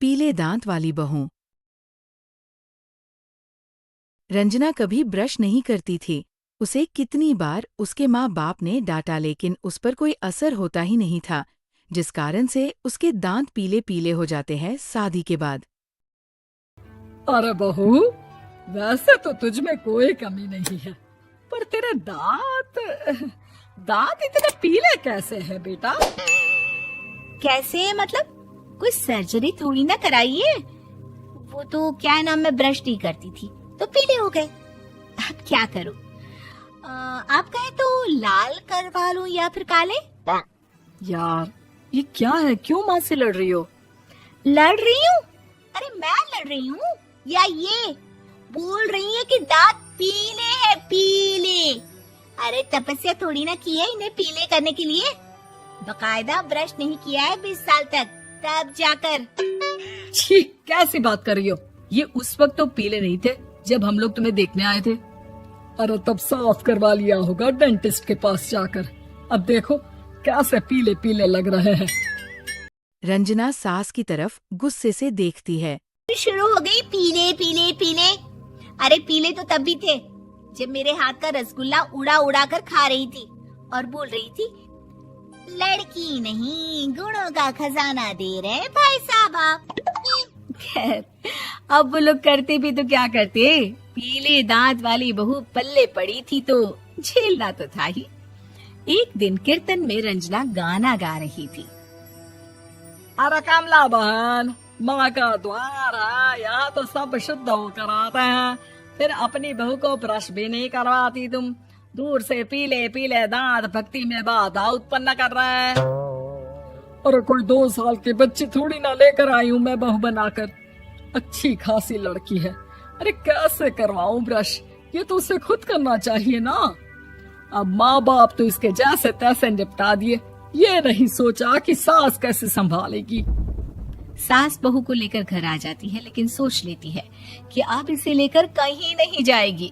पीले दांत वाली बहू। रंजना कभी ब्रश नहीं करती थी। उसे कितनी बार उसके माँ बाप ने डांटा, लेकिन उस पर कोई असर होता ही नहीं था, जिस कारण से उसके दांत पीले पीले हो जाते हैं शादी के बाद। अरे बहू, वैसे तो तुझ में कोई कमी नहीं है, पर तेरे दांत दांत इतने पीले कैसे हैं बेटा? कैसे मतलब? कोई सर्जरी थोड़ी ना कराई है। वो तो क्या नाम, मैं ब्रश नहीं करती थी तो पीले हो गए। अब क्या करूं? आप कहे तो लाल करवा लूं या फिर काले? यार ये क्या है, क्यों माँ से लड़ रही हो? लड़ रही हूँ? अरे मैं लड़ रही हूँ या ये बोल रही है कि दांत पीले हैं, पीले। अरे तपस्या थोड़ी ना की है इन्हें पीले करने के लिए। बकायदा ब्रश नहीं किया है 20 साल तक, तब जाकर। छी, कैसी बात कर रही हो? ये उस वक्त तो पीले नहीं थे जब हम लोग तुम्हें देखने आए थे। अरे तब साफ करवा लिया होगा डेंटिस्ट के पास जाकर। अब देखो कैसे पीले पीले लग रहे हैं। रंजना सास की तरफ गुस्से से देखती है। शुरू हो गई पीले पीले पीले। अरे पीले तो तब भी थे जब मेरे हाथ का रसगुल्ला उड़ा उड़ा कर खा रही थी और बोल रही थी, लड़की नहीं गुणों का खजाना दे रहे भाई साहब आप। खैर, अब वो लोग करते भी तो क्या करते, पीले दांत वाली बहू पल्ले पड़ी थी तो झेलना तो था ही। एक दिन कीर्तन में रंजना गाना गा रही थी। अरे कमला बहन, माँ का द्वार है, यहाँ तो सब शुद्ध होकर आते हैं, फिर अपनी बहू को ब्रश भी नहीं करवाती तुम। दूर से पीले पीले दांत भक्ति में बाधा उत्पन्न कर रहे हैं। अरे कोई 2 साल के बच्चे थोड़ी ना लेकर आई हूँ मैं बहू बनाकर। अच्छी खासी लड़की है, अरे कैसे करवाऊं ब्रश? ये तो उसे खुद करना चाहिए ना। अब माँ बाप तो इसके जैसे तैसे निपटा दिए, ये नहीं सोचा कि सास कैसे संभालेगी। सास बहू को लेकर घर आ जाती है, लेकिन सोच लेती है कि अब इसे लेकर कहीं नहीं जाएगी।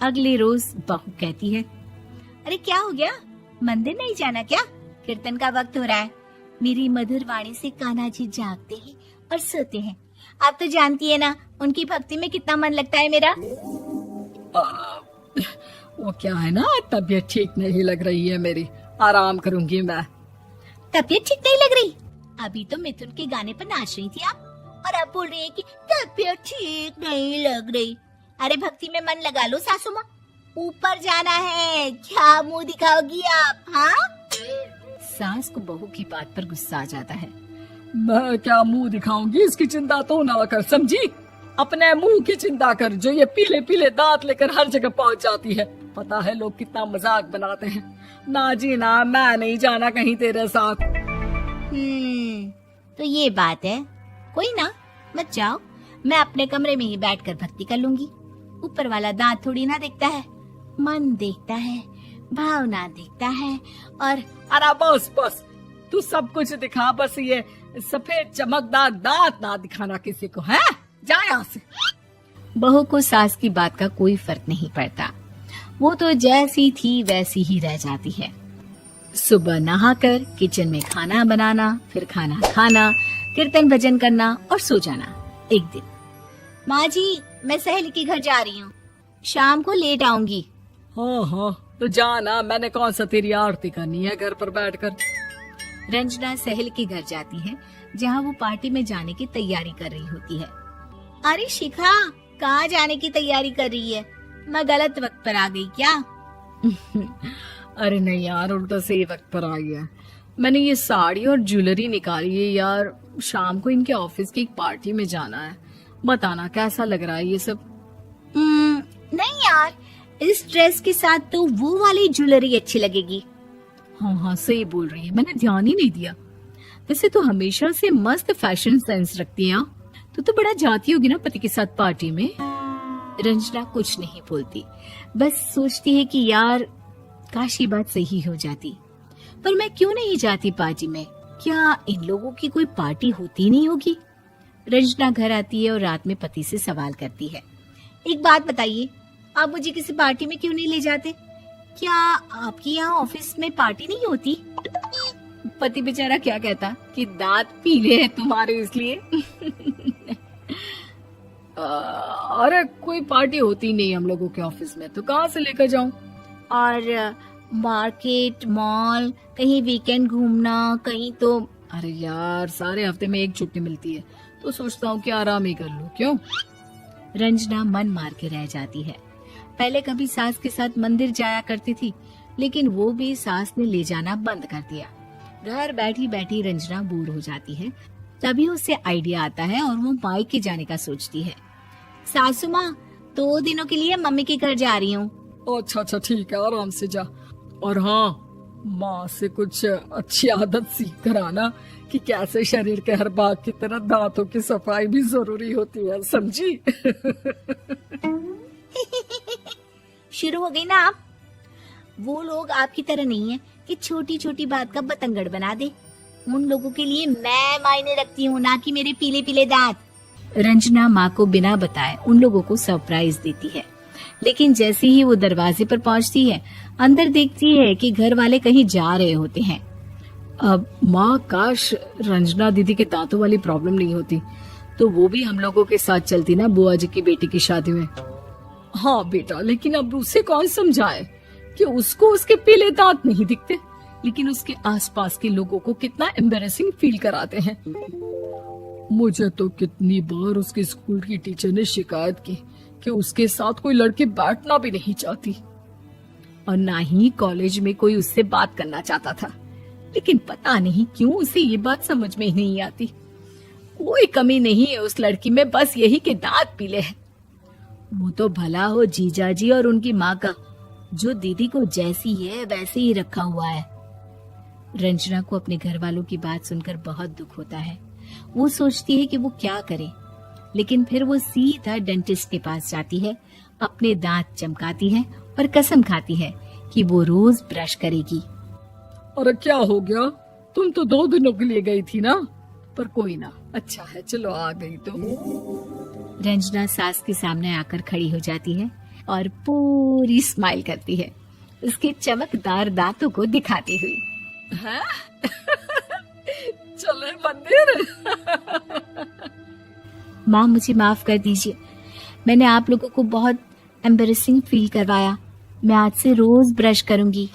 अगले रोज बहू कहती है, अरे क्या हो गया, मंदिर नहीं जाना क्या? कीर्तन का वक्त हो रहा है। मेरी मधुर वाणी से कान्हा जी जागते हैं और सोते हैं। आप तो जानती है ना उनकी भक्ति में कितना मन लगता है मेरा। वो क्या है ना, तबीयत ठीक नहीं लग रही है मेरी, आराम करूंगी मैं। तबीयत ठीक नहीं लग रही? अभी तो मिथुन के गाने पर नाच रही थी आप, और अब बोल रही है कि तबीयत ठीक नहीं लग रही। अरे भक्ति में मन लगा लो सासू माँ, ऊपर जाना है, क्या मुंह दिखाओगी आप? हाँ? सास को बहू की बात पर गुस्सा आ जाता है। मैं क्या मुंह दिखाऊंगी, इसकी चिंता तो ना कर, समझी? अपने मुंह की चिंता कर, जो ये पीले पीले दांत लेकर हर जगह पहुंच जाती है। पता है लोग कितना मजाक बनाते हैं। ना जी ना, मैं नहीं जाना कहीं तेरे साथ। तो ये बात है। कोई ना, मत जाओ, मैं अपने कमरे में ही बैठकर भक्ति कर लूंगी। ऊपर वाला दांत थोड़ी ना देखता है, मन देखता है, भावना देखता है। और अरे बस बस, तू सब कुछ दिखा, बस ये सफेद चमकदार दांत ना दिखाना किसी को, है? जा यहाँ से। बहू को सास की बात का कोई फर्क नहीं पड़ता, वो तो जैसी थी वैसी ही रह जाती है। सुबह नहाकर किचन में खाना बनाना, फिर खाना खाना, कीर्तन भजन करना और सो जाना। एक दिन, माँ जी मैं सहेली के घर जा रही हूँ, शाम को लेट आऊंगी। हाँ हाँ, तो जाना, मैंने कौन सा तेरी आरती करनी है घर पर बैठकर। रंजना सहेली के घर जाती है, जहाँ वो पार्टी में जाने की तैयारी कर रही होती है। अरे शिखा, कहाँ जाने की तैयारी कर रही है? मैं गलत वक्त पर आ गई क्या? अरे नहीं यार, उल्टा सही वक्त पर आ गया। मैंने ये साड़ी और ज्वेलरी निकाली है यार, शाम को इनके ऑफिस की एक पार्टी में जाना है। बताना कैसा लग रहा है ये सब? नहीं यार, इस ड्रेस के साथ तो वो वाली ज्वेलरी अच्छी लगेगी। हाँ हाँ सही बोल रही है, मैंने ध्यान ही नहीं दिया। वैसे तो हमेशा से मस्त फैशन सेंस रखती है। तो बड़ा जाती होगी ना पति के साथ पार्टी में। रंजना कुछ नहीं बोलती, बस सोचती है कि यार काश ये बात सही हो जाती। पर मैं क्यों नहीं जाती पार्टी में? क्या इन लोगों की कोई पार्टी होती नहीं होगी? रंजना घर आती है और रात में पति से सवाल करती है, एक बात बताइए, आप मुझे किसी पार्टी में क्यों नहीं ले जाते? क्या आपकी यहाँ ऑफिस में पार्टी नहीं होती? पति बेचारा क्या कहता कि दांत पीले हैं तुम्हारे इसलिए। अरे कोई पार्टी होती नहीं हम लोगों के ऑफिस में, तो कहाँ से लेकर जाऊं? और मार्केट, मॉल, कहीं वीकेंड घूमना, कहीं तो। अरे यार सारे हफ्ते में एक छुट्टी मिलती है, तो सोचता हूँ कि आराम ही कर लूं। क्यों? रंजना मन मार के रह जाती है। पहले कभी सास के साथ मंदिर जाया करती थी, लेकिन वो भी सास ने ले जाना बंद कर दिया। घर बैठी बैठी रंजना बोर हो जाती है। तभी उसे आइडिया आता है और वो मायके जाने का सोचती है। सासू माँ, 2 दिनों के लिए मम्मी के घर जा रही हूँ। अच्छा ठीक है, आराम से जा। और हाँ, माँ से कुछ अच्छी आदत सीख कर आना कि कैसे शरीर के हर भाग की तरह दांतों की सफाई भी जरूरी होती है, समझी? शुरू हो गई ना आप? वो लोग आपकी तरह नहीं है कि छोटी छोटी बात का बतंगड़ बना दे। उन लोगों के लिए मैं मायने रखती हूँ, ना कि मेरे पीले पीले दांत। रंजना माँ को बिना बताए उन लोगों को सरप्राइज देती है, लेकिन जैसे ही वो दरवाजे पर पहुंचती है, अंदर देखती है कि घर वाले कहीं जा रहे होते हैं। अब माँ, काश रंजना दीदी के दांतों वाली प्रॉब्लम नहीं होती, तो वो भी हम लोगों के साथ चलती ना बुआ जी की बेटी की शादी में। हाँ बेटा, लेकिन अब उसे कौन समझाए कि उसको उसके पीले दांत नहीं दिखते, लेकिन उसके आसपास के लोगों को कितना एम्बैरेसिंग फील कराते हैं। मुझे तो कितनी बार उसके स्कूल की टीचर ने शिकायत की कि उसके साथ कोई लड़की बैठना भी नहीं चाहती, और ना ही कॉलेज में कोई उससे बात करना चाहता था। लेकिन पता नहीं क्यों उसे ये बात समझ में ही नहीं आती। कोई कमी नहीं है उस लड़की में, बस यही कि दांत पीले हैं। वो तो भला हो जीजा जी और उनकी माँ का, जो दीदी को जैसी है वैसे ही रखा हुआ है। रंजना को अपने घर वालों की बात सुनकर बहुत दुख होता है। वो सोचती है कि वो क्या करे, लेकिन फिर वो सीधा डेंटिस्ट के पास जाती है, अपने दांत चमकाती है और कसम खाती है कि वो रोज ब्रश करेगी। अरे क्या हो गया? तुम तो 2 दिनों के लिए गई थी ना, पर कोई ना, अच्छा है, चलो आ गई तो। रंजना सास के सामने आकर खड़ी हो जाती है और पूरी स्माइल करती है, उसके चमकदार दांतों को दिखाती हुई। हैं? चले मंदिर? माँ, मुझे माफ कर दीजिए, मैंने आप लोगों को बहुत एम्बैरेसिंग फील करवाया। मैं आज से रोज ब्रश करूंगी।